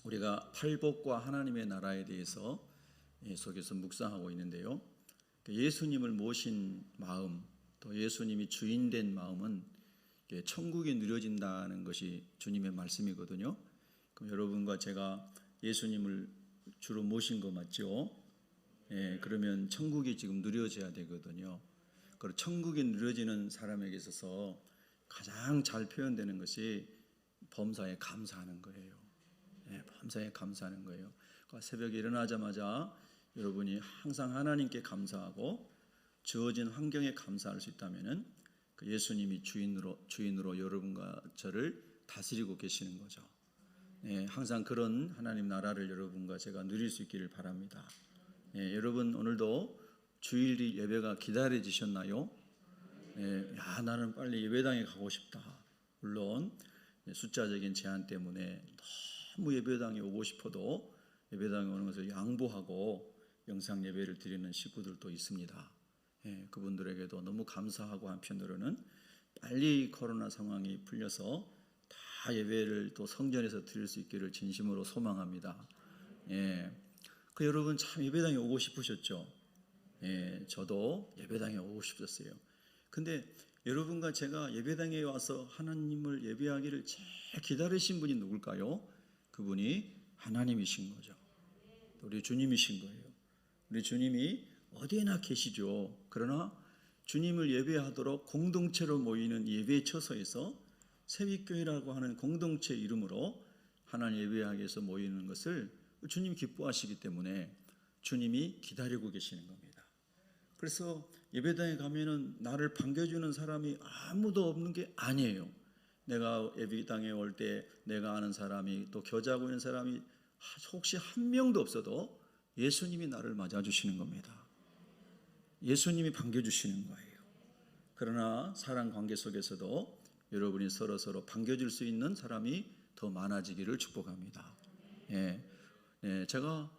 우리가 팔복과 하나님의 나라에 대해서 속에서 묵상하고 있는데요. 예수님을 모신 마음, 또 예수님이 주인된 마음은 천국이 누려진다는 것이 주님의 말씀이거든요. 그럼 여러분과 제가 예수님을 주로 모신 거 맞죠? 그러면 천국이 지금 누려져야 되거든요. 그리고 천국이 누려지는 사람에게 있어서 가장 잘 표현되는 것이 범사에 감사하는 거예요. 범사에 감사하는 거예요. 그러니까 새벽에 일어나자마자 여러분이 항상 하나님께 감사하고 주어진 환경에 감사할 수 있다면은 그 예수님이 주인으로 여러분과 저를 다스리고 계시는 거죠. 항상 그런 하나님 나라를 여러분과 제가 누릴 수 있기를 바랍니다. 여러분 오늘도 주일 예배가 기다려지셨나요? 나는 빨리 예배당에 가고 싶다. 물론 숫자적인 제한 때문에 너무 예배당에 오고 싶어도 예배당에 오는 것을 양보하고 영상 예배를 드리는 식구들도 있습니다. 그분들에게도 너무 감사하고 한편으로는 빨리 코로나 상황이 풀려서 다 예배를 또 성전에서 드릴 수 있기를 진심으로 소망합니다. 여러분 참 예배당에 오고 싶으셨죠? 저도 예배당에 오고 싶었어요. 근데 여러분과 제가 예배당에 와서 하나님을 예배하기를 제일 기다리신 분이 누굴까요? 그분이 하나님이신 거죠. 우리 주님이신 거예요. 우리 주님이 어디에나 계시죠. 그러나 주님을 예배하도록 공동체로 모이는 예배 처소에서 새벽교회라고 하는 공동체 이름으로 하나님 예배하기 위해서 모이는 것을 주님이 기뻐하시기 때문에 주님이 기다리고 계시는 겁니다. 그래서 예배당에 가면은 나를 반겨주는 사람이 아무도 없는 게 아니에요. 내가 예배당에 올 때 내가 아는 사람이 또 교제하고 있는 사람이 혹시 한 명도 없어도 예수님이 나를 맞아주시는 겁니다. 예수님이 반겨주시는 거예요. 그러나 사랑 관계 속에서도 여러분이 서로 반겨줄 수 있는 사람이 더 많아지기를 축복합니다. 제가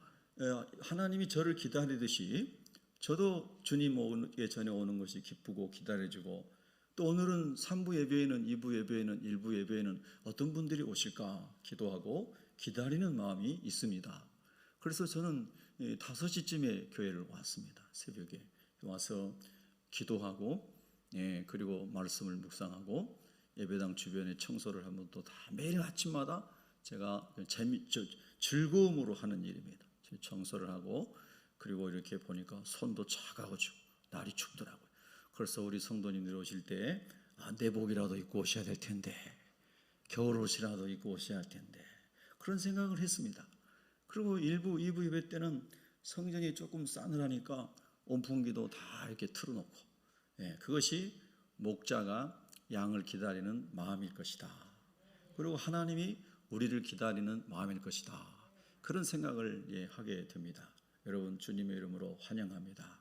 하나님이 저를 기다리듯이 저도 주님 오기 전에 오는 것이 기쁘고 기다려지고 또 오늘은 3부 예배에는 2부 예배에는 1부 예배에는 어떤 분들이 오실까 기도하고 기다리는 마음이 있습니다. 그래서 저는 5시쯤에 교회를 왔습니다. 새벽에 와서 기도하고 그리고 말씀을 묵상하고 예배당 주변에 청소를 하면 또 다 매일 아침마다 제가 즐거움으로 하는 일입니다. 청소를 하고 그리고 이렇게 보니까 손도 차가워지고 날이 춥더라고요. 그래서 우리 성도님들이 오실 때 내복이라도 입고 오셔야 될 텐데 겨울옷이라도 입고 오셔야 할 텐데 그런 생각을 했습니다. 그리고 1부, 2부 예배 때는 성전이 조금 싸늘하니까 온풍기도 다 이렇게 틀어놓고 그것이 목자가 양을 기다리는 마음일 것이다. 그리고 하나님이 우리를 기다리는 마음일 것이다. 그런 생각을 하게 됩니다. 여러분 주님의 이름으로 환영합니다.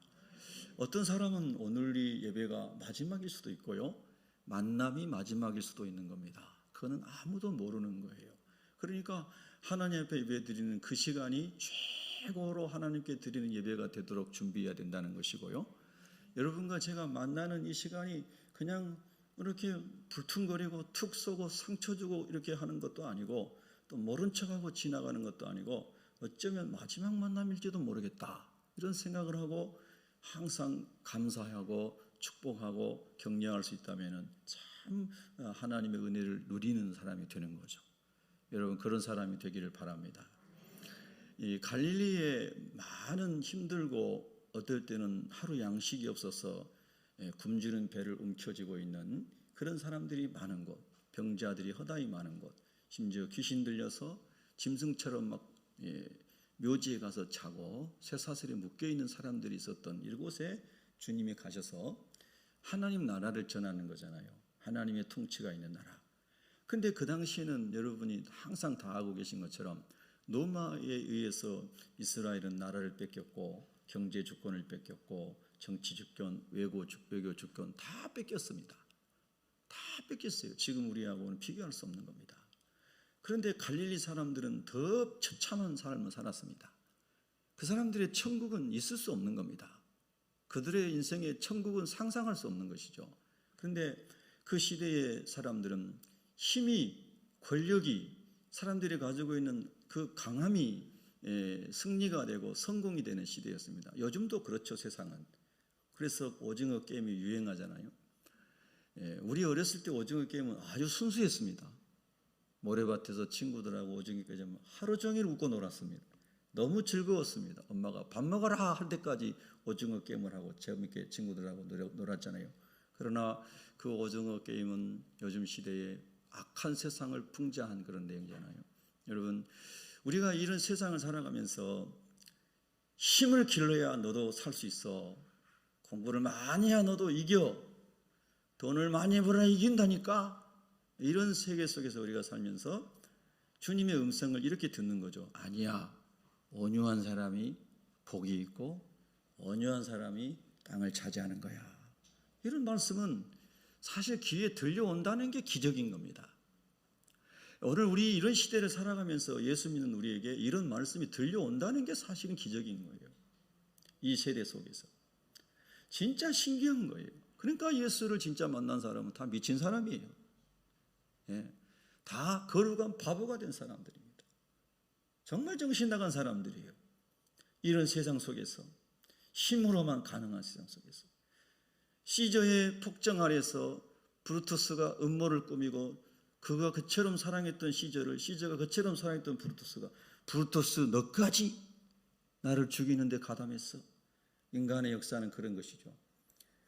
어떤 사람은 오늘이 예배가 마지막일 수도 있고요. 만남이 마지막일 수도 있는 겁니다. 그거는 아무도 모르는 거예요. 그러니까 하나님 앞에 예배 드리는 그 시간이 최고로 하나님께 드리는 예배가 되도록 준비해야 된다는 것이고요. 여러분과 제가 만나는 이 시간이 그냥 이렇게 불퉁거리고 툭 쏘고 상처 주고 이렇게 하는 것도 아니고 또 모른 척하고 지나가는 것도 아니고 어쩌면 마지막 만남일지도 모르겠다 이런 생각을 하고 항상 감사하고 축복하고 격려할 수 있다면 참 하나님의 은혜를 누리는 사람이 되는 거죠. 여러분 그런 사람이 되기를 바랍니다. 이 갈릴리에 많은 힘들고 어떨 때는 하루 양식이 없어서 굶주린 배를 움켜쥐고 있는 그런 사람들이 많은 곳, 병자들이 허다히 많은 곳, 심지어 귀신 들려서 짐승처럼 막 묘지에 가서 자고 쇠사슬에 묶여있는 사람들이 있었던 이곳에 주님이 가셔서 하나님 나라를 전하는 거잖아요. 하나님의 통치가 있는 나라. 근데 그 당시에는 여러분이 항상 다 알고 계신 것처럼 로마에 의해서 이스라엘은 나라를 뺏겼고 경제 주권을 뺏겼고 정치 주권, 외교 주권 다 뺏겼습니다. 다 뺏겼어요. 지금 우리하고는 비교할 수 없는 겁니다. 그런데 갈릴리 사람들은 더 처참한 삶을 살았습니다. 그 사람들의 천국은 있을 수 없는 겁니다. 그들의 인생의 천국은 상상할 수 없는 것이죠. 그런데 그 시대의 사람들은 힘이, 권력이 사람들이 가지고 있는 그 강함이 승리가 되고 성공이 되는 시대였습니다. 요즘도 그렇죠, 세상은. 그래서 오징어 게임이 유행하잖아요. 우리 어렸을 때 오징어 게임은 아주 순수했습니다. 모래밭에서 친구들하고 오징어 게임 하루 종일 웃고 놀았습니다. 너무 즐거웠습니다. 엄마가 밥 먹어라 할 때까지 오징어 게임을 하고 재밌게 친구들하고 놀았잖아요. 그러나 그 오징어 게임은 요즘 시대에 악한 세상을 풍자한 그런 내용이잖아요. 여러분, 우리가 이런 세상을 살아가면서 힘을 길러야 너도 살 수 있어. 공부를 많이 해야 너도 이겨. 돈을 많이 벌어야 이긴다니까. 이런 세계 속에서 우리가 살면서 주님의 음성을 이렇게 듣는 거죠. 아니야. 온유한 사람이 복이 있고 온유한 사람이 땅을 차지하는 거야. 이런 말씀은 사실 귀에 들려온다는 게 기적인 겁니다. 오늘 우리 이런 시대를 살아가면서 예수 믿는 우리에게 이런 말씀이 들려온다는 게 사실은 기적인 거예요. 이 세대 속에서. 진짜 신기한 거예요. 그러니까 예수를 진짜 만난 사람은 다 미친 사람이에요. 다 거룩한 바보가 된 사람들입니다. 정말 정신 나간 사람들이에요. 이런 세상 속에서, 힘으로만 가능한 세상 속에서. 시저의 폭정 아래서 브루투스가 음모를 꾸미고 그가 그처럼 사랑했던 시저가 그처럼 사랑했던 브루투스 너까지 나를 죽이는데 가담했어. 인간의 역사는 그런 것이죠.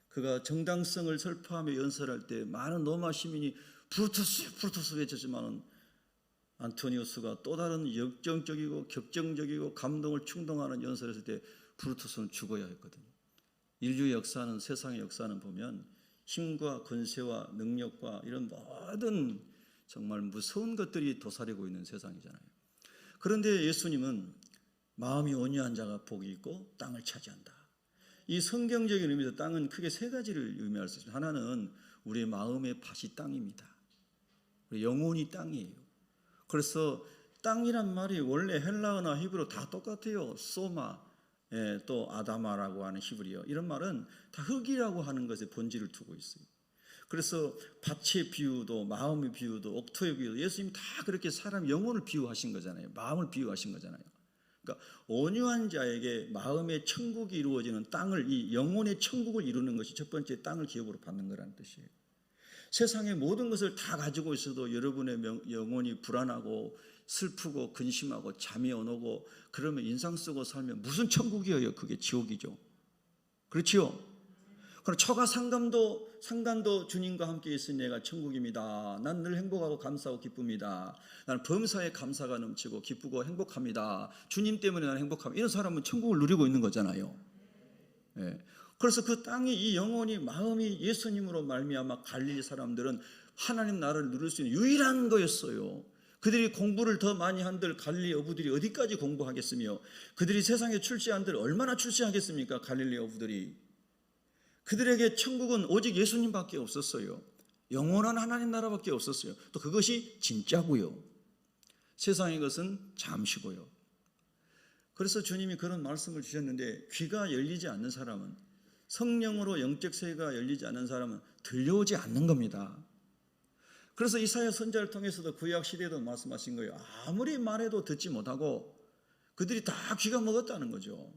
그가 정당성을 설파하며 연설할 때 많은 로마 시민이 브루투스 외쳤지만은 안토니우스가 또 다른 역정적이고 격정적이고 감동을 충동하는 연설을 했을 때 브루투스는 죽어야 했거든요. 인류의 역사는, 세상의 역사는 보면 힘과 권세와 능력과 이런 모든 정말 무서운 것들이 도사리고 있는 세상이잖아요. 그런데 예수님은 마음이 온유한 자가 복이 있고 땅을 차지한다. 이 성경적인 의미에서 땅은 크게 세 가지를 의미할 수 있습니다. 하나는 우리의 마음의 밭이 땅입니다. 우리 영혼이 땅이에요. 그래서 땅이란 말이 원래 헬라어나 히브리어 다 똑같아요. 소마, 또 아다마라고 하는 히브리어. 이런 말은 다 흙이라고 하는 것에 본질을 두고 있어요. 그래서 밭의 비유도 마음의 비유도 옥토의 비유도 예수님이 다 그렇게 사람 영혼을 비유하신 거잖아요. 마음을 비유하신 거잖아요. 그러니까 온유한 자에게 마음의 천국이 이루어지는 땅을, 이 영혼의 천국을 이루는 것이 첫 번째 땅을 기업으로 받는 거라는 뜻이에요. 세상의 모든 것을 다 가지고 있어도 여러분의 영혼이 불안하고 슬프고 근심하고 잠이 안 오고 그러면 인상 쓰고 살면 무슨 천국이에요? 그게 지옥이죠. 그렇지요? 그럼 처가 상간도 주님과 함께 있으니 내가 천국입니다. 난 늘 행복하고 감사하고 기쁩니다. 나는 범사에 감사가 넘치고 기쁘고 행복합니다. 주님 때문에 나는 행복합니다. 이런 사람은 천국을 누리고 있는 거잖아요. 그래서 그 땅이, 이 영혼이, 마음이 예수님으로 말미암아 갈릴리 사람들은 하나님 나라를 누릴 수 있는 유일한 거였어요. 그들이 공부를 더 많이 한들 갈릴리 어부들이 어디까지 공부하겠으며, 그들이 세상에 출세한들 얼마나 출세하겠습니까? 갈릴리 어부들이. 그들에게 천국은 오직 예수님밖에 없었어요. 영원한 하나님 나라밖에 없었어요. 또 그것이 진짜고요. 세상의 것은 잠시고요. 그래서 주님이 그런 말씀을 주셨는데, 귀가 열리지 않는 사람은, 성령으로 영적 세계가 열리지 않는 사람은 들려오지 않는 겁니다. 그래서 이사야 선지자를 통해서도 구약 시대에도 말씀하신 거예요. 아무리 말해도 듣지 못하고 그들이 다 귀가 먹었다는 거죠.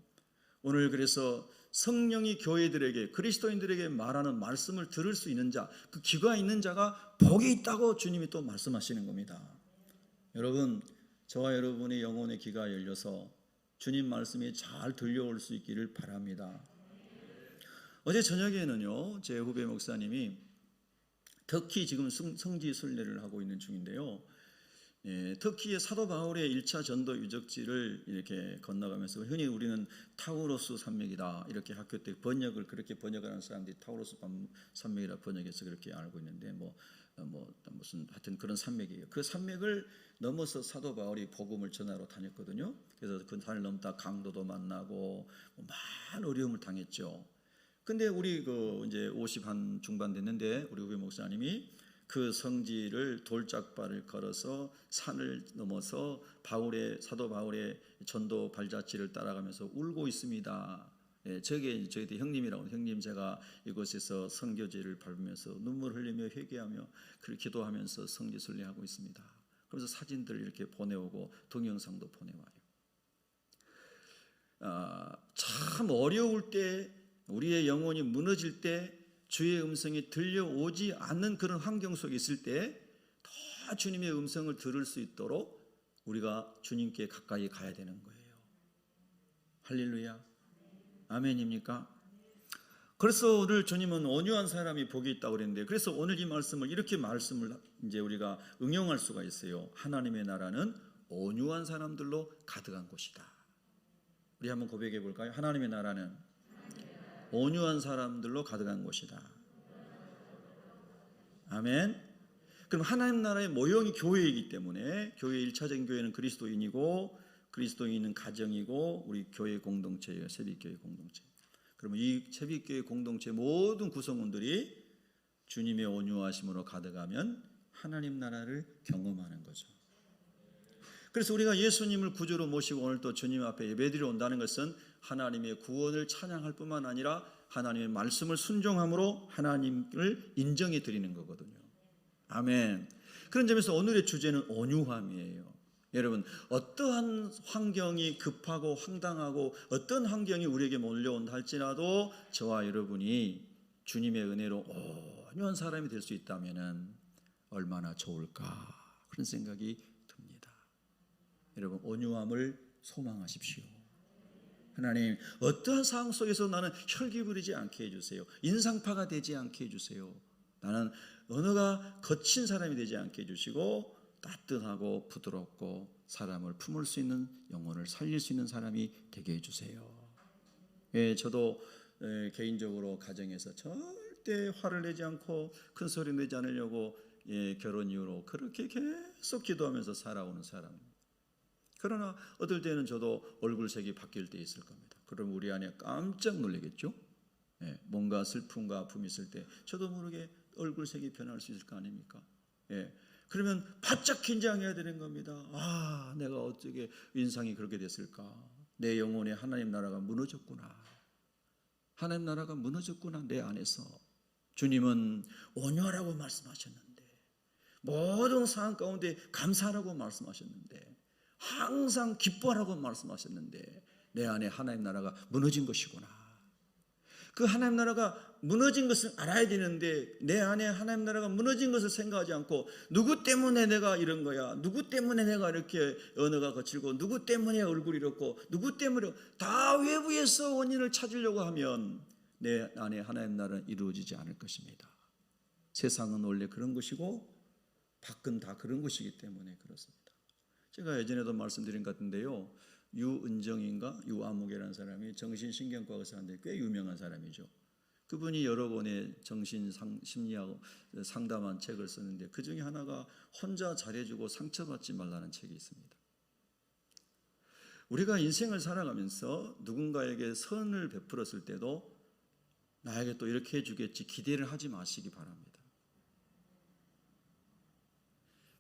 오늘 그래서 성령이 교회들에게, 그리스도인들에게 말하는 말씀을 들을 수 있는 자, 그 귀가 있는 자가 복이 있다고 주님이 또 말씀하시는 겁니다. 여러분, 저와 여러분의 영혼의 귀가 열려서 주님 말씀이 잘 들려올 수 있기를 바랍니다. 어제 저녁에는요, 제 후배 목사님이 터키 지금 성지 순례를 하고 있는 중인데요. 터키의 사도 바울의 1차 전도 유적지를 이렇게 건너가면서, 흔히 우리는 타우로스 산맥이다 이렇게 학교 때 번역을 그렇게 번역하는 사람들이 타우로스 산맥이라 번역해서 그렇게 알고 있는데, 무슨 하여튼 그런 산맥이에요. 그 산맥을 넘어서 사도 바울이 복음을 전하러 다녔거든요. 그래서 그 산을 넘다 강도도 만나고 많은 어려움을 당했죠. 근데 우리 이제 50 한 중반 됐는데 우리 후배 목사님이 그 성지를 돌짝발을 걸어서 산을 넘어서 사도 바울의 전도 발자취를 따라가면서 울고 있습니다. 저게 저희들 형님이라고, 형님 제가 이곳에서 성교지를 밟으면서 눈물 흘리며 회개하며 그렇게 기도하면서 성지 순례하고 있습니다. 그래서 사진들을 이렇게 보내오고 동영상도 보내와요. 참 어려울 때, 우리의 영혼이 무너질 때, 주의 음성이 들려오지 않는 그런 환경 속에 있을 때 더 주님의 음성을 들을 수 있도록 우리가 주님께 가까이 가야 되는 거예요. 할렐루야. 아멘입니까? 그래서 오늘 주님은 온유한 사람이 복이 있다고 그랬는데, 그래서 오늘 이 말씀을 이렇게 이제 우리가 응용할 수가 있어요. 하나님의 나라는 온유한 사람들로 가득한 곳이다. 우리 한번 고백해 볼까요? 하나님의 나라는 온유한 사람들로 가득한 곳이다. 아멘. 그럼 하나님 나라의 모형이 교회이기 때문에, 교회 1차적인 교회는 그리스도인이고, 그리스도인은 가정이고, 우리 교회 공동체예요. 새벽교회 공동체. 그러면 이 새벽교회 공동체 모든 구성원들이 주님의 온유하심으로 가득하면 하나님 나라를 경험하는 거죠. 그래서 우리가 예수님을 구주로 모시고 오늘 또 주님 앞에 예배드리러 온다는 것은 하나님의 구원을 찬양할 뿐만 아니라 하나님의 말씀을 순종함으로 하나님을 인정해 드리는 거거든요. 아멘. 그런 점에서 오늘의 주제는 온유함이에요. 여러분, 어떠한 환경이 급하고 황당하고 어떤 환경이 우리에게 몰려온다 할지라도 저와 여러분이 주님의 은혜로 온유한 사람이 될 수 있다면 얼마나 좋을까, 그런 생각이 듭니다. 여러분, 온유함을 소망하십시오. 하나님, 어떠한 상황 속에서 나는 혈기 부리지 않게 해주세요. 인상파가 되지 않게 해주세요. 나는 언어가 거친 사람이 되지 않게 해주시고 따뜻하고 부드럽고 사람을 품을 수 있는, 영혼을 살릴 수 있는 사람이 되게 해주세요. 예, 저도 개인적으로 가정에서 절대 화를 내지 않고 큰 소리 내지 않으려고 결혼 이후로 그렇게 계속 기도하면서 살아오는 사람입니다. 그러나 어떨 때는 저도 얼굴색이 바뀔 때 있을 겁니다. 그럼 우리 안에 깜짝 놀라겠죠. 뭔가 슬픔과 아픔이 있을 때 저도 모르게 얼굴색이 변할 수 있을 거 아닙니까? 그러면 바짝 긴장해야 되는 겁니다. 내가 어떻게 인상이 그렇게 됐을까? 내 영혼에 하나님 나라가 무너졌구나. 하나님 나라가 무너졌구나, 내 안에서. 주님은 온유하라고 말씀하셨는데, 모든 상황 가운데 감사하라고 말씀하셨는데, 항상 기뻐하라고 말씀하셨는데 내 안에 하나님 나라가 무너진 것이구나. 그 하나님 나라가 무너진 것을 알아야 되는데 내 안에 하나님 나라가 무너진 것을 생각하지 않고 누구 때문에 내가 이런 거야, 누구 때문에 내가 이렇게 언어가 거칠고, 누구 때문에 얼굴이 이렇고, 누구 때문에, 다 외부에서 원인을 찾으려고 하면 내 안에 하나님 나라는 이루어지지 않을 것입니다. 세상은 원래 그런 것이고 밖은 다 그런 것이기 때문에 그렇습니다. 제가 예전에도 말씀드린 것 같은데요, 유은정인가 유아무개라는 사람이 정신신경과 의사인데 꽤 유명한 사람이죠. 그분이 여러 권의 정신심리학 상담한 책을 썼는데 그 중에 하나가 혼자 잘해주고 상처받지 말라는 책이 있습니다. 우리가 인생을 살아가면서 누군가에게 선을 베풀었을 때도 나에게 또 이렇게 해주겠지 기대를 하지 마시기 바랍니다.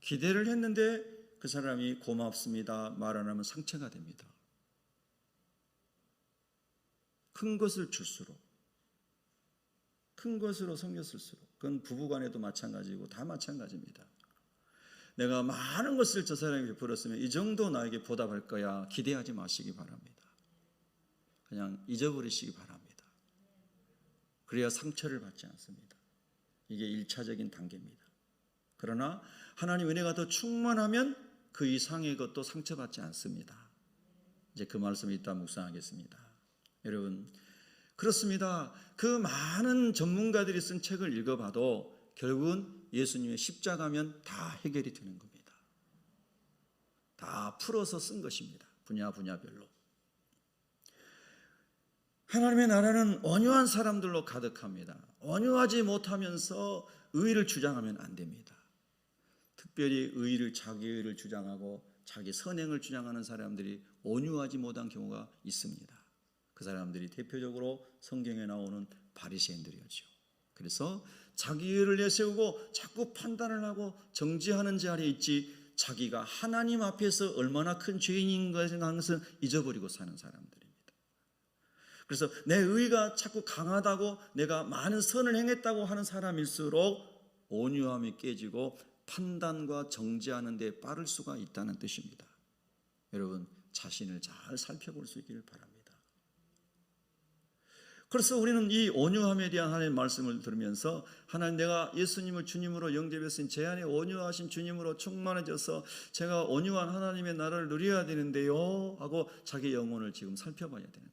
기대를 했는데 그 사람이 고맙습니다 말 안 하면 상처가 됩니다. 큰 것을 줄수록, 큰 것으로 섬겼을수록, 그건 부부간에도 마찬가지고 다 마찬가지입니다. 내가 많은 것을 저 사람이 베풀었으면 이 정도 나에게 보답할 거야 기대하지 마시기 바랍니다. 그냥 잊어버리시기 바랍니다. 그래야 상처를 받지 않습니다. 이게 1차적인 단계입니다. 그러나 하나님 은혜가 더 충만하면 그 이상의 것도 상처받지 않습니다. 이제 그 말씀을 이따 묵상하겠습니다. 여러분, 그렇습니다. 그 많은 전문가들이 쓴 책을 읽어봐도 결국은 예수님의 십자가면 다 해결이 되는 겁니다. 다 풀어서 쓴 것입니다. 분야별로. 하나님의 나라는 온유한 사람들로 가득합니다. 온유하지 못하면서 의의를 주장하면 안 됩니다. 특별히 자기 의의를 주장하고 자기 선행을 주장하는 사람들이 온유하지 못한 경우가 있습니다. 그 사람들이 대표적으로 성경에 나오는 바리새인들이었죠. 그래서 자기 의의를 내세우고 자꾸 판단을 하고 정죄하는 자리에 있지 자기가 하나님 앞에서 얼마나 큰 죄인인 것을 항상 잊어버리고 사는 사람들입니다. 그래서 내 의의가 자꾸 강하다고 내가 많은 선을 행했다고 하는 사람일수록 온유함이 깨지고 판단과 정죄하는 데 빠를 수가 있다는 뜻입니다. 여러분, 자신을 잘 살펴볼 수 있기를 바랍니다. 그래서 우리는 이 온유함에 대한 하나님의 말씀을 들으면서 하나님, 내가 예수님을 주님으로 영접했으니 제 안에 온유하신 주님으로 충만해져서 제가 온유한 하나님의 나라를 누려야 되는데요 하고 자기 영혼을 지금 살펴봐야 되는 겁니다.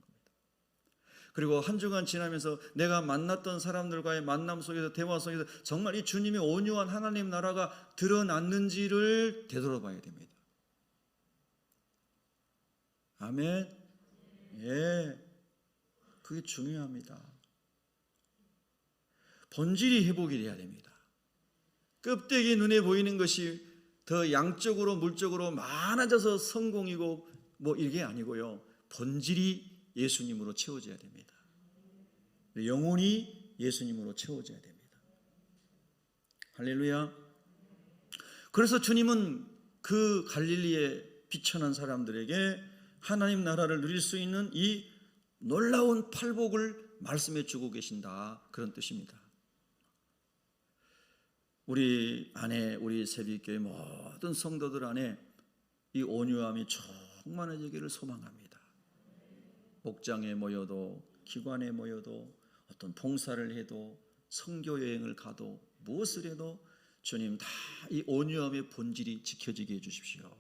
그리고 한 주간 지나면서 내가 만났던 사람들과의 만남 속에서, 대화 속에서 정말 이 주님의 온유한 하나님 나라가 드러났는지를 되돌아봐야 됩니다. 아멘. 예, 그게 중요합니다. 본질이 회복이 돼야 됩니다. 껍데기 눈에 보이는 것이 더 양적으로 물적으로 많아져서 성공이고 뭐 이게 아니고요, 본질이 예수님으로 채워져야 됩니다. 영혼이 예수님으로 채워져야 됩니다. 할렐루야. 그래서 주님은 그 갈릴리에 비천한 사람들에게 하나님 나라를 누릴 수 있는 이 놀라운 팔복을 말씀해 주고 계신다, 그런 뜻입니다. 우리 안에, 우리 새벽교회 모든 성도들 안에 이 온유함이 충만해지기를 소망합니다. 목장에 모여도, 기관에 모여도, 어떤 봉사를 해도, 선교 여행을 가도, 무엇을 해도 주님 다 이 온유함의 본질이 지켜지게 해주십시오.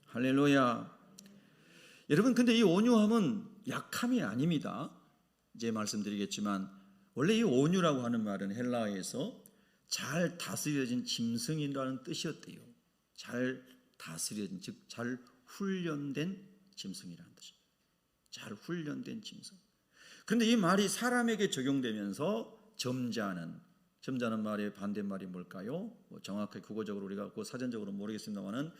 할렐루야. 여러분, 근데 이 온유함은 약함이 아닙니다. 이제 말씀드리겠지만 원래 이 온유라고 하는 말은 헬라어에서 잘 다스려진 짐승이라는 뜻이었대요. 잘 다스려진, 즉 잘 훈련된 짐승이라는 뜻입니다. 잘 훈련된 짐승. 그런데 이 말이 사람에게 적용되면서 점잖은 말의 반대말이 뭘까요? 뭐 정확하게 국어적으로 우리가 그 사전적으로 모르겠습니다만은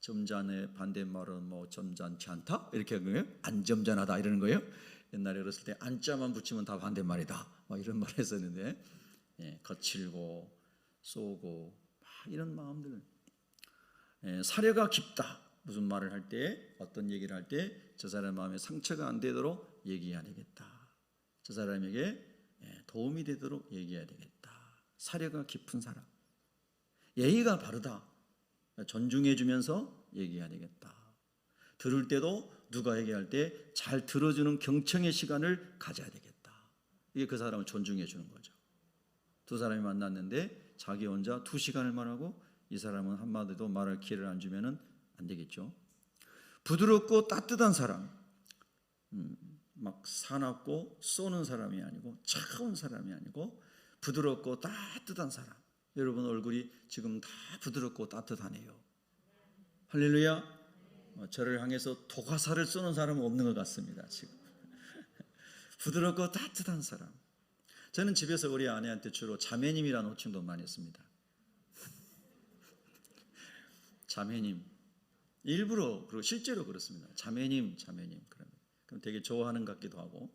점잖의 반대말은 뭐 점잖지 않다? 이렇게 하는 거예요? 안 점잖하다 이러는 거예요? 옛날에 어렸을 때 안자만 붙이면 다 반대말이다, 뭐 이런 말 했었는데, 예, 거칠고 쏘고 이런 마음들, 사려가 깊다, 무슨 말을 할 때, 어떤 얘기를 할 때 저 사람 마음에 상처가 안 되도록 얘기해야 되겠다, 저 사람에게 도움이 되도록 얘기해야 되겠다. 사려가 깊은 사람, 예의가 바르다, 존중해 주면서 얘기해야 되겠다. 들을 때도 누가 얘기할 때 잘 들어주는 경청의 시간을 가져야 되겠다. 이게 그 사람을 존중해 주는 거죠. 두 사람이 만났는데 자기 혼자 2시간을 말하고 이 사람은 한마디도 말할 기회를 안 주면은 안 되겠죠. 부드럽고 따뜻한 사람, 막 사납고 쏘는 사람이 아니고, 차가운 사람이 아니고 부드럽고 따뜻한 사람. 여러분 얼굴이 지금 다 부드럽고 따뜻하네요. 할렐루야. 저를 향해서 도가사를 쏘는 사람은 없는 것 같습니다. 지금 부드럽고 따뜻한 사람. 저는 집에서 우리 아내한테 주로 자매님이라는 호칭도 많이 했습니다. 자매님. 일부러, 그리고 실제로 그렇습니다. 자매님. 그럼 되게 좋아하는 것 같기도 하고.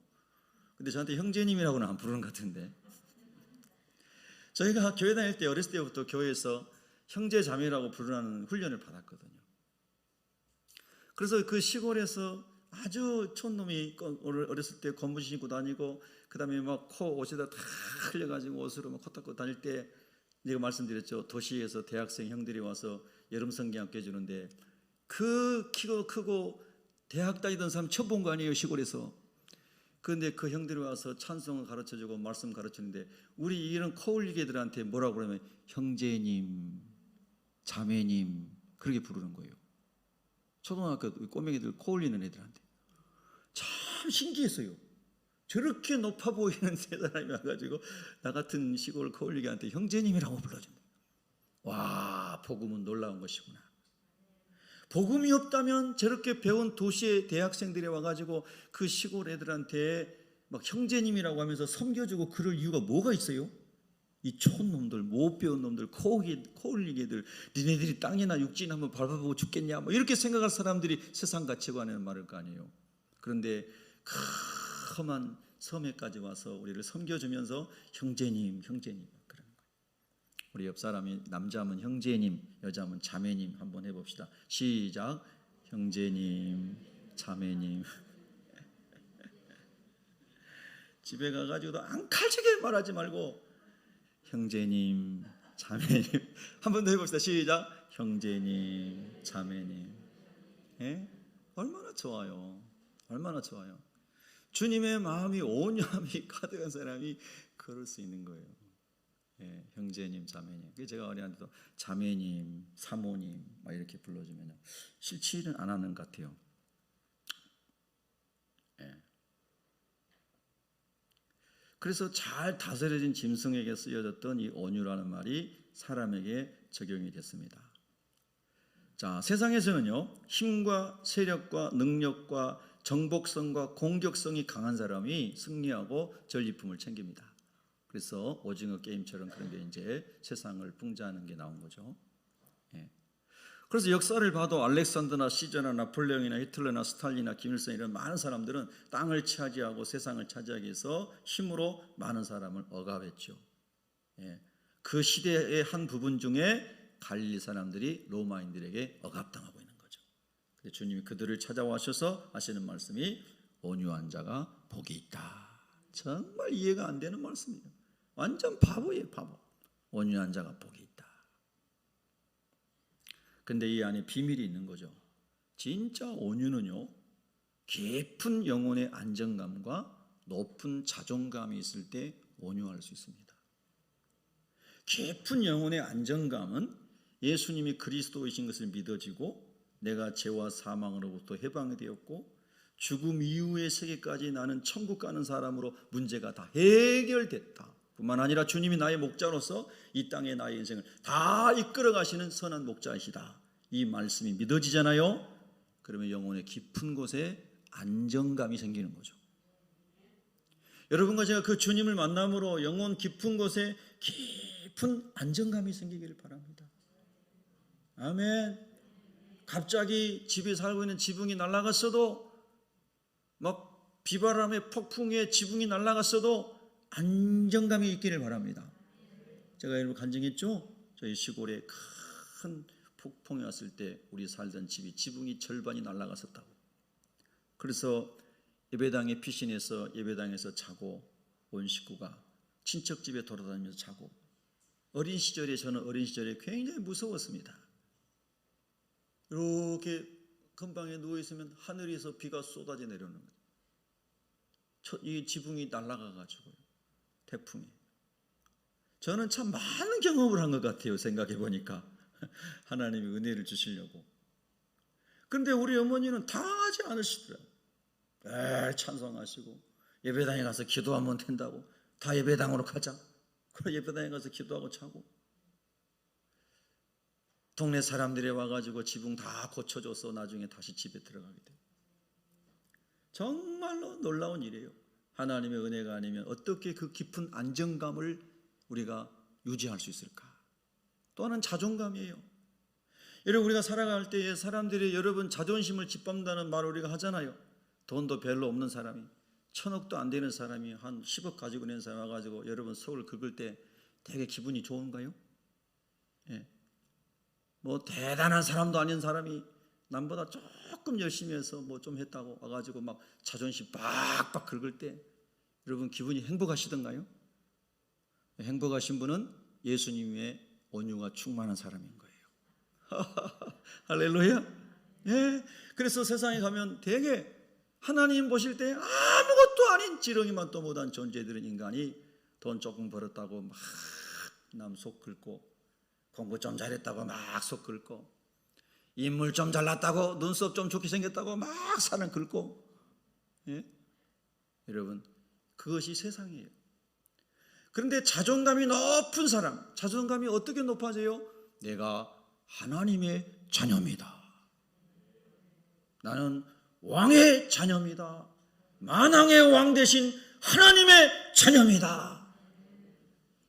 근데 저한테 형제님이라고는 안 부르는 것 같은데, 저희가 교회 다닐 때 어렸을 때부터 교회에서 형제 자매라고 부르는 훈련을 받았거든요. 그래서 그 시골에서 아주 촌놈이 어렸을 때 검은 신고 다니고, 그 다음에 막 코 옷에다 다 흘려가지고 옷으로 막 코 닦고 다닐 때, 내가 말씀드렸죠. 도시에서 대학생 형들이 와서 여름 성경학교 해주는데, 그 키가 크고 대학 다니던 사람 처음 본 거 아니에요, 시골에서. 그런데 그 형들이 와서 찬송을 가르쳐주고 말씀 가르치는데, 우리 이런 코올리개들한테 뭐라고 그러면 형제님, 자매님 그렇게 부르는 거예요. 초등학교 꼬맹이들 코올리는 애들한테. 참 신기했어요. 저렇게 높아 보이는 세 사람이 와가지고 나 같은 시골 코올리개한테 형제님이라고 불러준다. 와, 복음은 놀라운 것이구나. 복음이 없다면 저렇게 배운 도시의 대학생들이 와가지고 그 시골 애들한테 막 형제님이라고 하면서 섬겨주고 그럴 이유가 뭐가 있어요? 이 촌놈들, 못 배운 놈들, 코올리개들, 니네들이 땅이나 육지나 한번 밟아보고 죽겠냐, 뭐 이렇게 생각할 사람들이 세상 가치관에는 말할 거 아니에요. 그런데 험한 섬에까지 와서 우리를 섬겨주면서 형제님 그런 거예요. 우리 옆 사람이 남자면 형제님, 여자면 자매님 한번 해봅시다. 시작. 형제님, 자매님. 집에 가가지고도 앙칼지게 말하지 말고 형제님, 자매님. 한 번 더 해봅시다. 시작. 형제님, 자매님. 예? 얼마나 좋아요. 얼마나 좋아요. 주님의 마음이 온유함이 가득한 사람이 그럴 수 있는 거예요. 예, 형제님, 자매님. 제가 어린이한테도 자매님, 사모님 막 이렇게 불러주면 싫지는 안 하는 것 같아요. 예. 그래서 잘 다스려진 짐승에게 쓰여졌던 이 온유라는 말이 사람에게 적용이 됐습니다. 자, 세상에서는요, 힘과 세력과 능력과 정복성과 공격성이 강한 사람이 승리하고 전리품을 챙깁니다. 그래서 오징어 게임처럼 그런 게 이제 세상을 풍자하는 게 나온 거죠. 예. 그래서 역사를 봐도 알렉산더나 시저나 나폴레옹이나 히틀러나 스탈린이나 김일성 이런 많은 사람들은 땅을 차지하고 세상을 차지하기 위해서 힘으로 많은 사람을 억압했죠. 예. 그 시대의 한 부분 중에 갈릴리 사람들이 로마인들에게 억압당하고 있는 거죠. 주님이 그들을 찾아와셔서 하시는 말씀이 온유한 자가 복이 있다. 정말 이해가 안 되는 말씀이에요. 완전 바보예요, 바보. 온유한 자가 복이 있다. 근데 이 안에 비밀이 있는 거죠. 진짜 온유는요, 깊은 영혼의 안정감과 높은 자존감이 있을 때 온유할 수 있습니다. 깊은 영혼의 안정감은 예수님이 그리스도이신 것을 믿어지고 내가 죄와 사망으로부터 해방이 되었고 죽음 이후의 세계까지 나는 천국 가는 사람으로 문제가 다 해결됐다. 뿐만 아니라 주님이 나의 목자로서 이 땅에 나의 인생을 다 이끌어 가시는 선한 목자이시다. 이 말씀이 믿어지잖아요. 그러면 영혼의 깊은 곳에 안정감이 생기는 거죠. 여러분과 제가 그 주님을 만남으로 영혼 깊은 곳에 깊은 안정감이 생기기를 바랍니다. 아멘. 갑자기 집에 살고 있는 지붕이 날아갔어도, 막 비바람에 폭풍에 지붕이 날아갔어도 안정감이 있기를 바랍니다. 제가 여러분 간증했죠? 저희 시골에 큰 폭풍이 왔을 때 우리 살던 집이 지붕이 절반이 날아갔었다고. 그래서 예배당에 피신해서 예배당에서 자고 온 식구가 친척 집에 돌아다니면서 자고, 어린 시절에 저는 어린 시절에 굉장히 무서웠습니다. 이렇게 근방에 누워있으면 하늘에서 비가 쏟아져 내려오는 거예요. 이 지붕이 날아가가지고요. 태풍이. 저는 참 많은 경험을 한 것 같아요. 생각해 보니까. 하나님이 은혜를 주시려고. 그런데 우리 어머니는 당하지 않으시더라고요. 찬송하시고 예배당에 가서 기도하면 된다고. 다 예배당으로 가자. 그래서 예배당에 가서 기도하고 자고, 동네 사람들이 와가지고 지붕 다 고쳐줘서 나중에 다시 집에 들어가게 돼요. 정말로 놀라운 일이에요. 하나님의 은혜가 아니면 어떻게 그 깊은 안정감을 우리가 유지할 수 있을까? 또 하나는 자존감이에요. 여러분, 우리가 살아갈 때에 사람들이 여러분 자존심을 짓밟는다는 말을 우리가 하잖아요. 돈도 별로 없는 사람이, 1,000억도 안 되는 사람이 한 10억 가지고 있는 사람 와가지고 여러분 속을 긁을 때 되게 기분이 좋은가요? 예. 뭐 대단한 사람도 아닌 사람이 남보다 조금 열심히 해서 뭐 좀 했다고 와가지고 막 자존심 빡빡 긁을 때 여러분 기분이 행복하시던가요? 행복하신 분은 예수님의 온유가 충만한 사람인 거예요. 할렐루야. 예. 그래서 세상에 가면 되게 하나님 보실 때 아무것도 아닌 지렁이만도 못한 존재들은 인간이 돈 조금 벌었다고 막 남 속 긁고, 공부 좀 잘했다고 막 속 긁고, 인물 좀 잘났다고, 눈썹 좀 좋게 생겼다고 막 사는 긁고. 예? 여러분, 그것이 세상이에요. 그런데 자존감이 높은 사람, 자존감이 어떻게 높아져요? 내가 하나님의 자녀입니다. 나는 왕의 자녀입니다. 만왕의 왕 대신 하나님의 자녀입니다.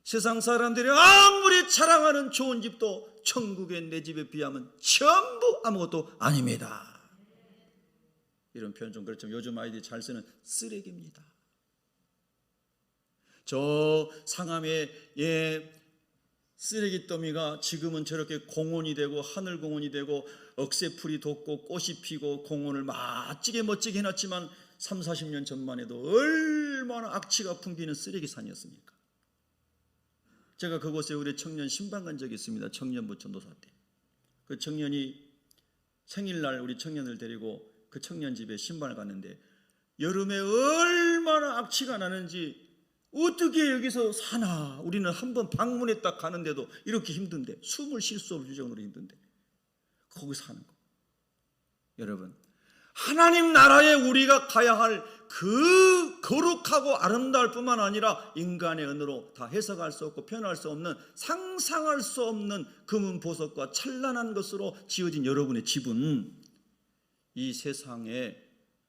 세상 사람들이 아무리 자랑하는 좋은 집도 천국의 내 집에 비하면 전부 아무것도 아닙니다. 이런 표현 좀 그렇지만 요즘 아이들이 잘 쓰는 쓰레기입니다. 저 상암의 쓰레기 더미가 지금은 저렇게 공원이 되고 하늘공원이 되고 억새풀이 돋고 꽃이 피고 공원을 멋지게 해놨지만 30-40년 전만 해도 얼마나 악취가 풍기는 쓰레기산이었습니까? 제가 그곳에 우리 청년 신방 간 적이 있습니다. 청년부 전도사 때. 그 청년이 생일날 우리 청년을 데리고 그 청년 집에 신방을 갔는데 여름에 얼마나 악취가 나는지 어떻게 여기서 사나. 우리는 한번 방문에 딱 가는데도 이렇게 힘든데, 숨을 쉴 수 없을 정도로 힘든데 거기 사는 거. 여러분, 하나님 나라에 우리가 가야 할 그 거룩하고 아름다울 뿐만 아니라 인간의 언어로 다 해석할 수 없고 표현할 수 없는, 상상할 수 없는 금은 보석과 찬란한 것으로 지어진 여러분의 집은 이 세상에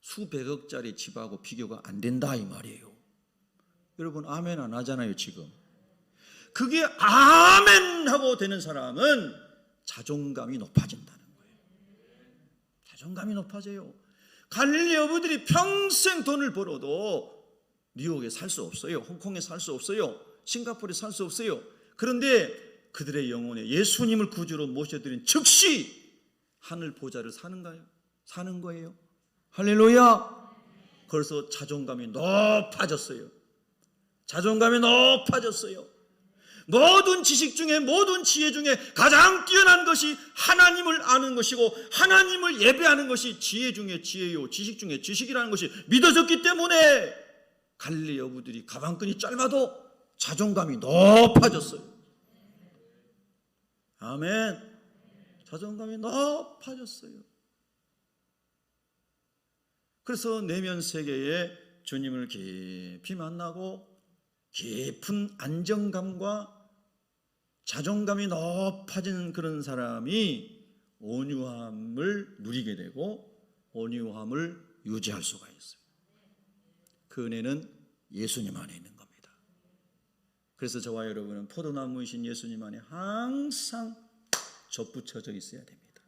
수백억짜리 집하고 비교가 안 된다 이 말이에요. 여러분 아멘 안 하잖아요 지금. 그게 아멘 하고 되는 사람은 자존감이 높아진다는 거예요. 자존감이 높아져요. 갈릴리 어부들이 평생 돈을 벌어도 뉴욕에 살 수 없어요. 홍콩에 살 수 없어요. 싱가포르에 살 수 없어요. 그런데 그들의 영혼에 예수님을 구주로 모셔드린 즉시 하늘 보좌를 사는 거예요. 할렐루야. 그래서 자존감이 높아졌어요. 자존감이 높아졌어요. 모든 지식 중에, 모든 지혜 중에 가장 뛰어난 것이 하나님을 아는 것이고, 하나님을 예배하는 것이 지혜 중에 지혜요, 지식 중에 지식이라는 것이 믿어졌기 때문에 갈릴리 어부들이 가방끈이 짧아도 자존감이 높아졌어요. 아멘. 자존감이 높아졌어요. 그래서 내면 세계에 주님을 깊이 만나고 깊은 안정감과 자존감이 높아지는 그런 사람이 온유함을 누리게 되고 온유함을 유지할 수가 있어요. 그 은혜는 예수님 안에 있는 겁니다. 그래서 저와 여러분은 포도나무이신 예수님 안에 항상 접붙여져 있어야 됩니다.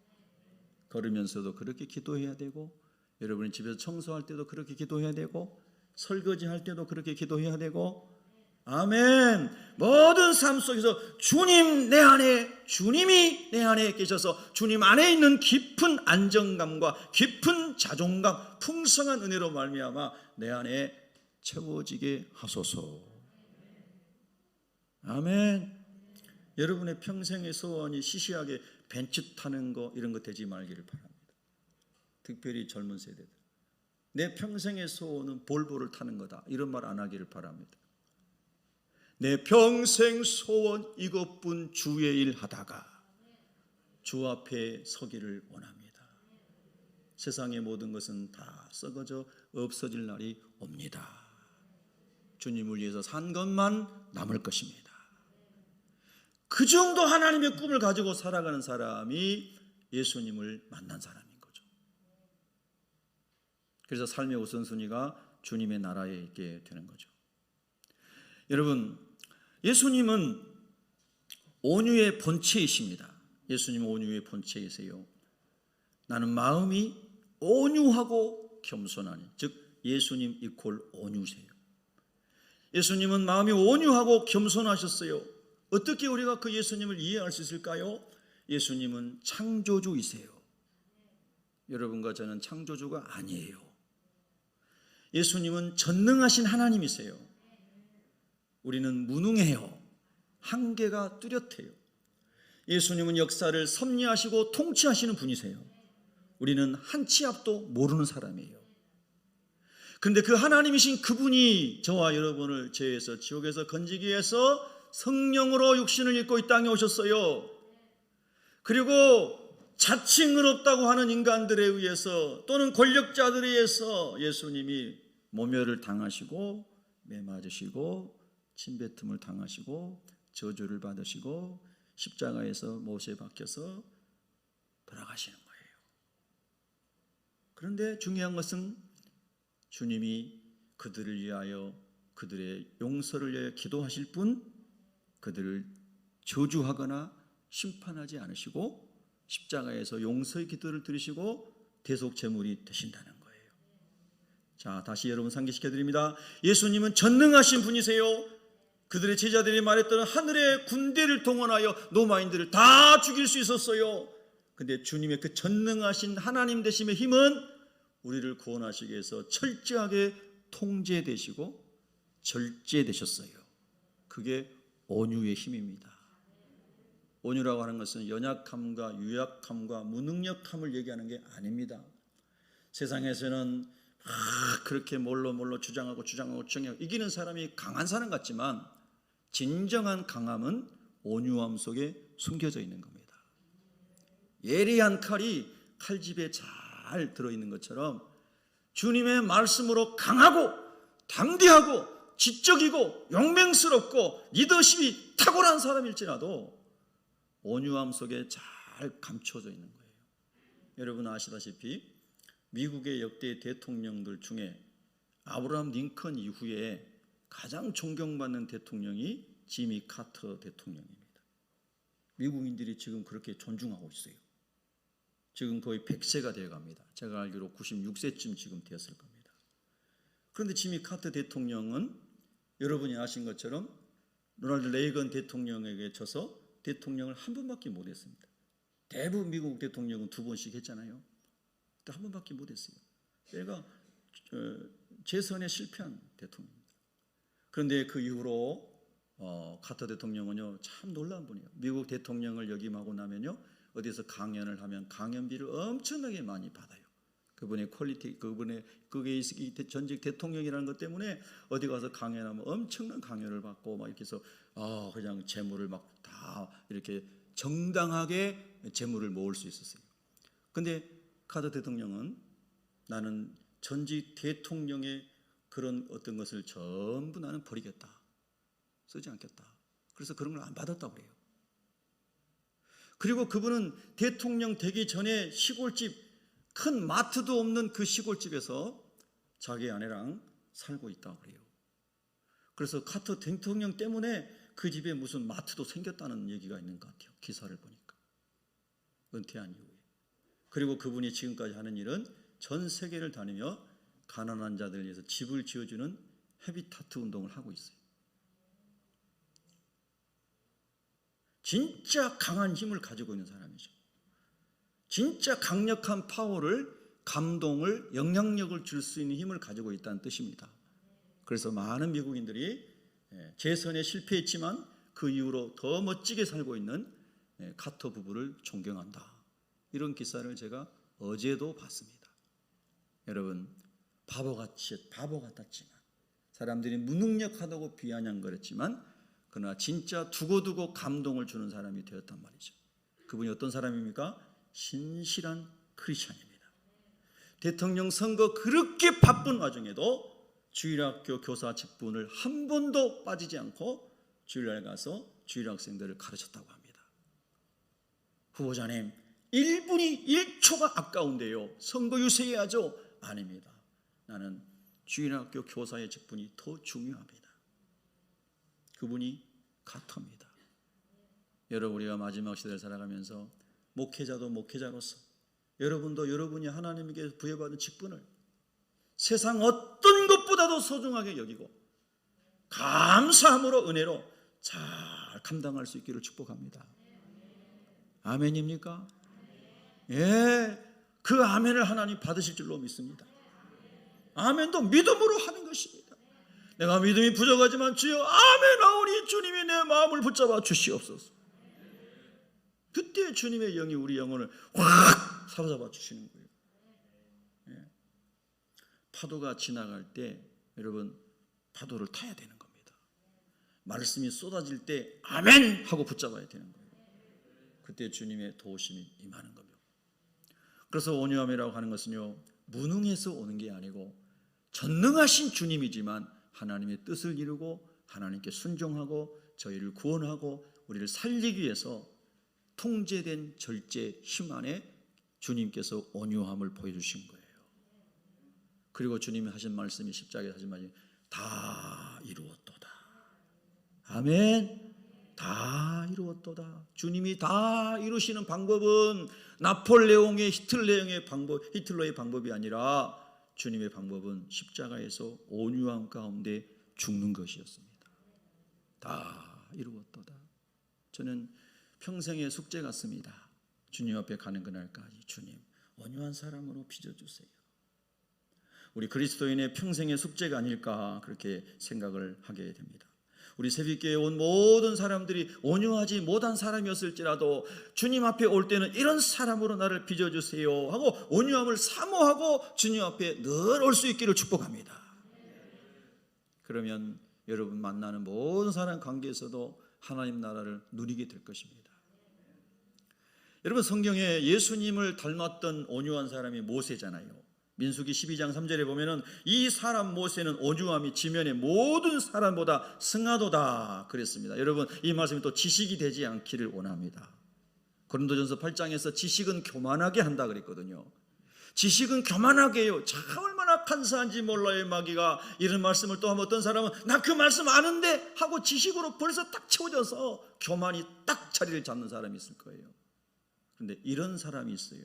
걸으면서도 그렇게 기도해야 되고, 여러분이 집에서 청소할 때도 그렇게 기도해야 되고, 설거지할 때도 그렇게 기도해야 되고, 아멘. 모든 삶 속에서 주님 내 안에, 주님이 내 안에 계셔서 주님 안에 있는 깊은 안정감과 깊은 자존감, 풍성한 은혜로 말미암아 내 안에 채워지게 하소서. 아멘. 여러분의 평생의 소원이 시시하게 벤츠 타는 거 이런 거 되지 말기를 바랍니다. 특별히 젊은 세대들. 내 평생의 소원은 볼보를 타는 거다 이런 말 안 하기를 바랍니다. 내 평생 소원 이것뿐 주의 일 하다가 주 앞에 서기를 원합니다. 세상의 모든 것은 다 썩어져 없어질 날이 옵니다. 주님을 위해서 산 것만 남을 것입니다. 그 정도 하나님의 꿈을 가지고 살아가는 사람이 예수님을 만난 사람인 거죠. 그래서 삶의 우선순위가 주님의 나라에 있게 되는 거죠. 여러분, 예수님은 온유의 본체이십니다. 예수님은 온유의 본체이세요. 나는 마음이 온유하고 겸손하니, 즉 예수님 이퀄 온유세요. 예수님은 마음이 온유하고 겸손하셨어요. 어떻게 우리가 그 예수님을 이해할 수 있을까요? 예수님은 창조주이세요. 여러분과 저는 창조주가 아니에요. 예수님은 전능하신 하나님이세요. 우리는 무능해요. 한계가 뚜렷해요. 예수님은 역사를 섭리하시고 통치하시는 분이세요. 우리는 한 치 앞도 모르는 사람이에요. 그런데 그 하나님이신 그분이 저와 여러분을 죄에서 지옥에서 건지기 위해서 성령으로 육신을 입고 이 땅에 오셨어요. 그리고 자칭을 없다고 하는 인간들에 의해서 또는 권력자들에 의해서 예수님이 모멸을 당하시고 매 맞으시고 침뱉음을 당하시고 저주를 받으시고 십자가에서 못에 박혀서 돌아가시는 거예요. 그런데 중요한 것은 주님이 그들을 위하여, 그들의 용서를 위하여 기도하실 뿐 그들을 저주하거나 심판하지 않으시고 십자가에서 용서의 기도를 드리시고 대속 제물이 되신다는 거예요. 자, 다시 여러분 상기시켜 드립니다. 예수님은 전능하신 분이세요. 그들의 제자들이 말했던 하늘의 군대를 동원하여 로마인들을 다 죽일 수 있었어요. 그런데 주님의 그 전능하신 하나님 되심의 힘은 우리를 구원하시기 위해서 철저하게 통제되시고 절제되셨어요. 그게 온유의 힘입니다. 온유라고 하는 것은 연약함과 유약함과 무능력함을 얘기하는 게 아닙니다. 세상에서는 그렇게 몰로 주장하고 이기는 사람이 강한 사람 같지만 진정한 강함은 온유함 속에 숨겨져 있는 겁니다. 예리한 칼이 칼집에 잘 들어있는 것처럼 주님의 말씀으로 강하고 담대하고 지적이고 용맹스럽고 리더십이 탁월한 사람일지라도 온유함 속에 잘 감춰져 있는 거예요. 여러분 아시다시피 미국의 역대 대통령들 중에 아브라함 링컨 이후에 가장 존경받는 대통령이 지미 카터 대통령입니다. 미국인들이 지금 그렇게 존중하고 있어요. 지금 거의 100세가 되어갑니다. 제가 알기로 96세쯤 지금 되었을 겁니다. 그런데 지미 카터 대통령은 여러분이 아신 것처럼 로널드 레이건 대통령에게 져서 대통령을 한 번밖에 못했습니다. 대부분 미국 대통령은 2번씩 했잖아요. 한 번밖에 못했어요. 얘가 재선에 실패한 대통령입니다. 그런데 그 이후로 카터 대통령은요 참 놀라운 분이에요. 미국 대통령을 역임하고 나면요 어디서 강연을 하면 강연비를 엄청나게 많이 받아요. 그분의 퀄리티, 그게 전직 대통령이라는 것 때문에 어디 가서 강연하면 엄청난 강연을 받고 막 이렇게 해서 그냥 재물을 막 다 이렇게 정당하게 재물을 모을 수 있었어요. 근데 카터 대통령은 나는 전직 대통령의 그런 어떤 것을 전부 나는 버리겠다. 쓰지 않겠다. 그래서 그런 걸 안 받았다고 해요. 그리고 그분은 대통령 되기 전에 시골집, 큰 마트도 없는 그 시골집에서 자기 아내랑 살고 있다고 그래요. 그래서 카터 대통령 때문에 그 집에 무슨 마트도 생겼다는 얘기가 있는 것 같아요. 기사를 보니까. 은퇴한 이후에. 그리고 그분이 지금까지 하는 일은 전 세계를 다니며 가난한 자들을 위해서 집을 지어주는 헤비타트 운동을 하고 있어요. 진짜 강한 힘을 가지고 있는 사람이죠. 진짜 강력한 파워를, 감동을, 영향력을 줄 수 있는 힘을 가지고 있다는 뜻입니다. 그래서 많은 미국인들이 재선에 실패했지만 그 이후로 더 멋지게 살고 있는 카터 부부를 존경한다. 이런 기사를 제가 어제도 봤습니다. 여러분 바보 같았지만 사람들이 무능력하다고 비아냥거렸지만 그러나 진짜 두고두고 감동을 주는 사람이 되었단 말이죠. 그분이 어떤 사람입니까? 신실한 크리스찬입니다. 대통령 선거 그렇게 바쁜 와중에도 주일학교 교사 직분을 한 번도 빠지지 않고 주일날 가서 주일학생들을 가르쳤다고 합니다. 후보자님 1분이 1초가 아까운데요. 선거 유세해야죠. 아닙니다. 나는 주일학교 교사의 직분이 더 중요합니다. 그분이 카터입니다. 여러분 우리가 마지막 시대를 살아가면서 목회자도 목회자로서 여러분도 여러분이 하나님에게 부여받은 직분을 세상 어떤 것보다도 소중하게 여기고 감사함으로 은혜로 잘 감당할 수 있기를 축복합니다. 아멘입니까? 예, 그 아멘을 하나님 받으실 줄로 믿습니다. 아멘도 믿음으로 하는 것입니다. 내가 믿음이 부족하지만 주여 아멘하오니 주님이 내 마음을 붙잡아 주시옵소서. 그때 주님의 영이 우리 영혼을 확 사로잡아 주시는 거예요. 예. 파도가 지나갈 때 여러분 파도를 타야 되는 겁니다. 말씀이 쏟아질 때 아멘 하고 붙잡아야 되는 거예요. 그때 주님의 도우심이 임하는 겁니다. 그래서 온유함이라고 하는 것은요 무능해서 오는 게 아니고 전능하신 주님이지만 하나님의 뜻을 이루고 하나님께 순종하고 저희를 구원하고 우리를 살리기 위해서 통제된 절제 힘 안에 주님께서 온유함을 보여주신 거예요. 그리고 주님이 하신 말씀이 십자가에 하신 말씀이 다 이루었도다. 아멘. 다 이루었도다. 주님이 다 이루시는 방법은 나폴레옹의 히틀러의 방법이 아니라 주님의 방법은 십자가에서 온유함 가운데 죽는 것이었습니다. 다 이루었도다. 저는 평생의 숙제 같습니다. 주님 앞에 가는 그날까지 주님 온유한 사람으로 빚어주세요. 우리 그리스도인의 평생의 숙제가 아닐까 그렇게 생각을 하게 됩니다. 우리 새벽교회에 온 모든 사람들이 온유하지 못한 사람이었을지라도 주님 앞에 올 때는 이런 사람으로 나를 빚어주세요 하고 온유함을 사모하고 주님 앞에 늘 올 수 있기를 축복합니다. 그러면 여러분 만나는 모든 사람 관계에서도 하나님 나라를 누리게 될 것입니다. 여러분 성경에 예수님을 닮았던 온유한 사람이 모세잖아요. 민수기 12장 3절에 보면은 이 사람 모세는 온유함이 지면의 모든 사람보다 승하도다 그랬습니다. 여러분 이 말씀이 또 지식이 되지 않기를 원합니다. 고린도전서 8장에서 지식은 교만하게 한다 그랬거든요. 지식은 교만하게 해요. 참 얼마나 간사한지 몰라요. 마귀가 이런 말씀을 또 하면 어떤 사람은 나 그 말씀 아는데 하고 지식으로 벌써 딱 채워져서 교만이 딱 자리를 잡는 사람이 있을 거예요. 그런데 이런 사람이 있어요.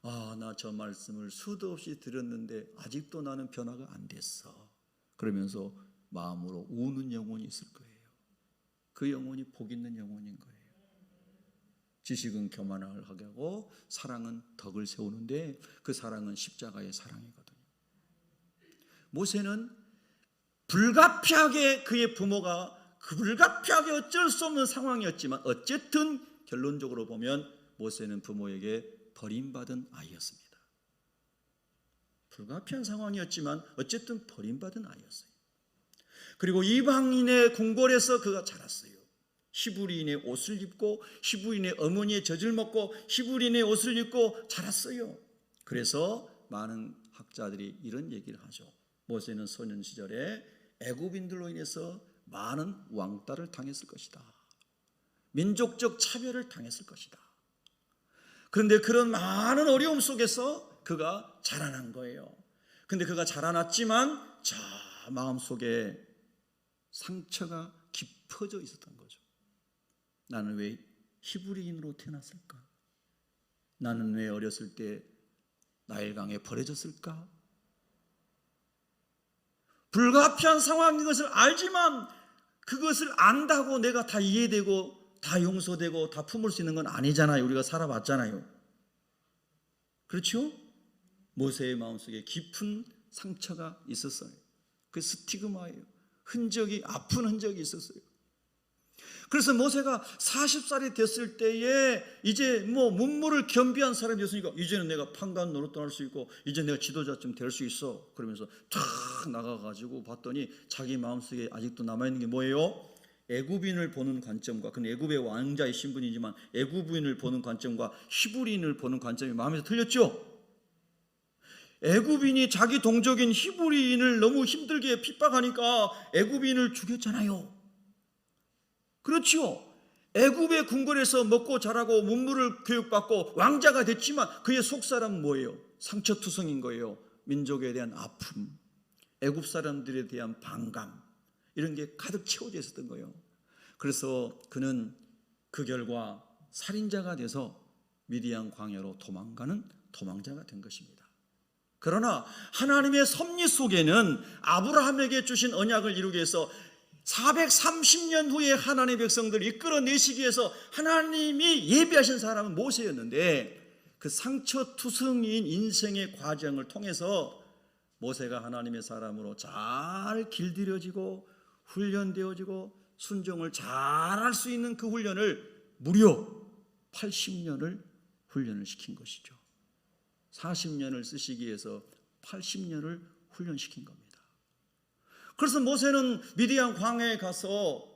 아, 나 저 말씀을 수도 없이 들었는데 아직도 나는 변화가 안 됐어. 그러면서 마음으로 우는 영혼이 있을 거예요. 그 영혼이 복 있는 영혼인 거예요. 지식은 교만을 하게 하고 사랑은 덕을 세우는데 그 사랑은 십자가의 사랑이거든요. 모세는 불가피하게 그의 부모가 불가피하게 어쩔 수 없는 상황이었지만 어쨌든 결론적으로 보면 모세는 부모에게 버림받은 아이였습니다. 불가피한 상황이었지만 어쨌든 버림받은 아이였어요. 그리고 이방인의 궁궐에서 그가 자랐어요. 히브리인의 옷을 입고 히브리인의 어머니의 젖을 먹고 히브리인의 옷을 입고 자랐어요. 그래서 많은 학자들이 이런 얘기를 하죠. 모세는 소년 시절에 애굽인들로 인해서 많은 왕따를 당했을 것이다. 민족적 차별을 당했을 것이다. 그런데 그런 많은 어려움 속에서 그가 자라난 거예요. 그런데 그가 자라났지만 저 마음속에 상처가 깊어져 있었던 거죠. 나는 왜 히브리인으로 태어났을까? 나는 왜 어렸을 때 나일강에 버려졌을까? 불가피한 상황인 것을 알지만 그것을 안다고 내가 다 이해되고 다 용서되고 다 품을 수 있는 건 아니잖아요. 우리가 살아봤잖아요. 그렇죠? 모세의 마음속에 깊은 상처가 있었어요. 그 스티그마예요. 흔적이, 아픈 흔적이 있었어요. 그래서 모세가 40살이 됐을 때에 이제 문무를 겸비한 사람이었으니까 이제는 내가 판관 노릇도 할 수 있고 이제 내가 지도자 좀 될 수 있어. 그러면서 탁 나가가지고 봤더니 자기 마음속에 아직도 남아있는 게 뭐예요? 애굽인을 보는 관점과, 그는 애굽의 왕자의 신분이지만 애굽인을 보는 관점과 히브리인을 보는 관점이 마음에서 틀렸죠. 애굽인이 자기 동족인 히브리인을 너무 힘들게 핍박하니까 애굽인을 죽였잖아요. 그렇죠. 애굽의 궁궐에서 먹고 자라고 문무를 교육받고 왕자가 됐지만 그의 속사람은 뭐예요? 상처투성인 거예요. 민족에 대한 아픔, 애굽 사람들에 대한 반감, 이런 게 가득 채워져 있었던 거예요. 그래서 그는 그 결과 살인자가 돼서 미디안 광야로 도망가는 도망자가 된 것입니다. 그러나 하나님의 섭리 속에는 아브라함에게 주신 언약을 이루기 위해서 430년 후에 하나님의 백성들을 이끌어내시기 위해서 하나님이 예비하신 사람은 모세였는데 그 상처투성이인 인생의 과정을 통해서 모세가 하나님의 사람으로 잘 길들여지고 훈련되어지고 순종을 잘할 수 있는 그 훈련을 무려 80년을 훈련을 시킨 것이죠. 40년을 쓰시기 위해서 80년을 훈련시킨 겁니다. 그래서 모세는 미디안 광야에 가서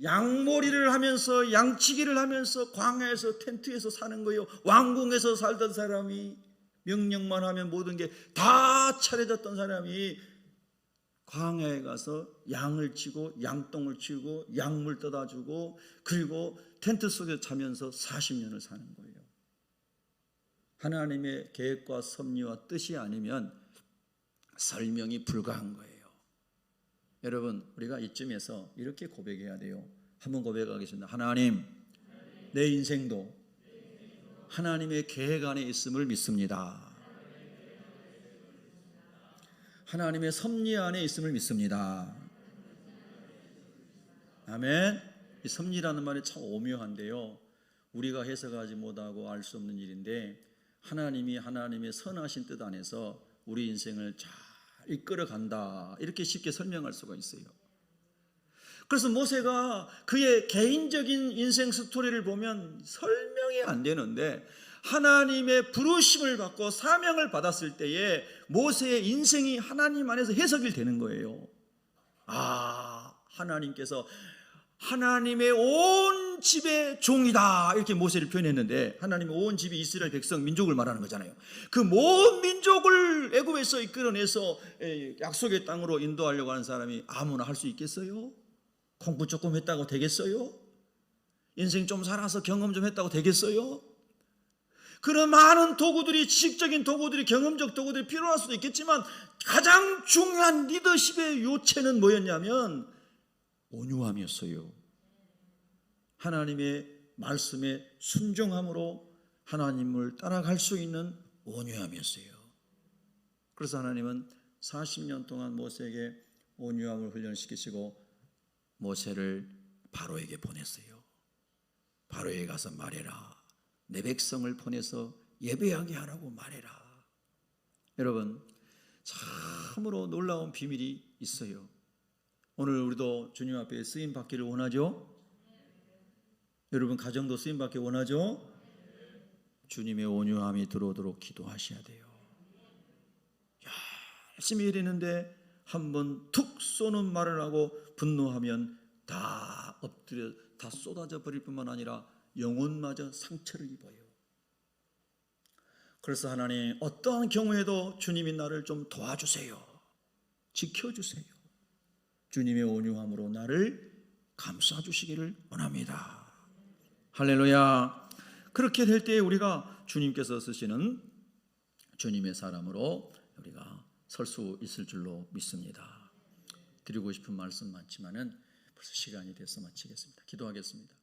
양몰이를 하면서 양치기를 하면서 광야에서 텐트에서 사는 거예요. 왕궁에서 살던 사람이 명령만 하면 모든 게 다 차려졌던 사람이 광야에 가서 양을 치고 양똥을 치고 양물 떠다 주고 그리고 텐트 속에 자면서 40년을 사는 거예요. 하나님의 계획과 섭리와 뜻이 아니면 설명이 불가한 거예요. 여러분, 우리가 이쯤에서 이렇게 고백해야 돼요. 한번 고백하겠습니다. 하나님, 내 인생도 하나님의 계획 안에 있음을 믿습니다. 하나님의 섭리 안에 있음을 믿습니다. 아멘. 이 섭리라는 말이 참 오묘한데요. 우리가 해석하지 못하고 알 수 없는 일인데 하나님이 하나님의 선하신 뜻 안에서 우리 인생을 잘 이끌어간다, 이렇게 쉽게 설명할 수가 있어요. 그래서 모세가 그의 개인적인 인생 스토리를 보면 설명이 안 되는데 하나님의 부르심을 받고 사명을 받았을 때에 모세의 인생이 하나님 안에서 해석이 되는 거예요. 하나님께서 하나님의 온 집의 종이다 이렇게 모세를 표현했는데, 하나님의 온 집이 이스라엘 백성 민족을 말하는 거잖아요. 그 모든 민족을 애굽에서 이끌어내서 약속의 땅으로 인도하려고 하는 사람이 아무나 할 수 있겠어요? 공부 조금 했다고 되겠어요? 인생 좀 살아서 경험 좀 했다고 되겠어요? 그런 많은 도구들이, 지식적인 도구들이, 경험적 도구들이 필요할 수도 있겠지만 가장 중요한 리더십의 요체는 뭐였냐면 온유함이었어요. 하나님의 말씀에 순종함으로 하나님을 따라갈 수 있는 온유함이었어요. 그래서 하나님은 40년 동안 모세에게 온유함을 훈련시키시고 모세를 바로에게 보냈어요. 바로에게 가서 말해라. 내 백성을 보내서 예배하게 하라고 말해라. 여러분, 참으로 놀라운 비밀이 있어요. 오늘 우리도 주님 앞에 쓰임 받기를 원하죠? 여러분 가정도 쓰임 받기 원하죠? 주님의 온유함이 들어오도록 기도하셔야 돼요. 열심히 일했는데 한번 툭 쏘는 말을 하고 분노하면 다 엎드려 다 쏟아져 버릴 뿐만 아니라 영혼마저 상처를 입어요. 그래서 하나님, 어떠한 경우에도 주님이 나를 좀 도와주세요. 지켜주세요. 주님의 온유함으로 나를 감싸주시기를 원합니다. 할렐루야. 그렇게 될 때 우리가 주님께서 쓰시는 주님의 사람으로 우리가 설 수 있을 줄로 믿습니다. 드리고 싶은 말씀 많지만은 벌써 시간이 돼서 마치겠습니다. 기도하겠습니다.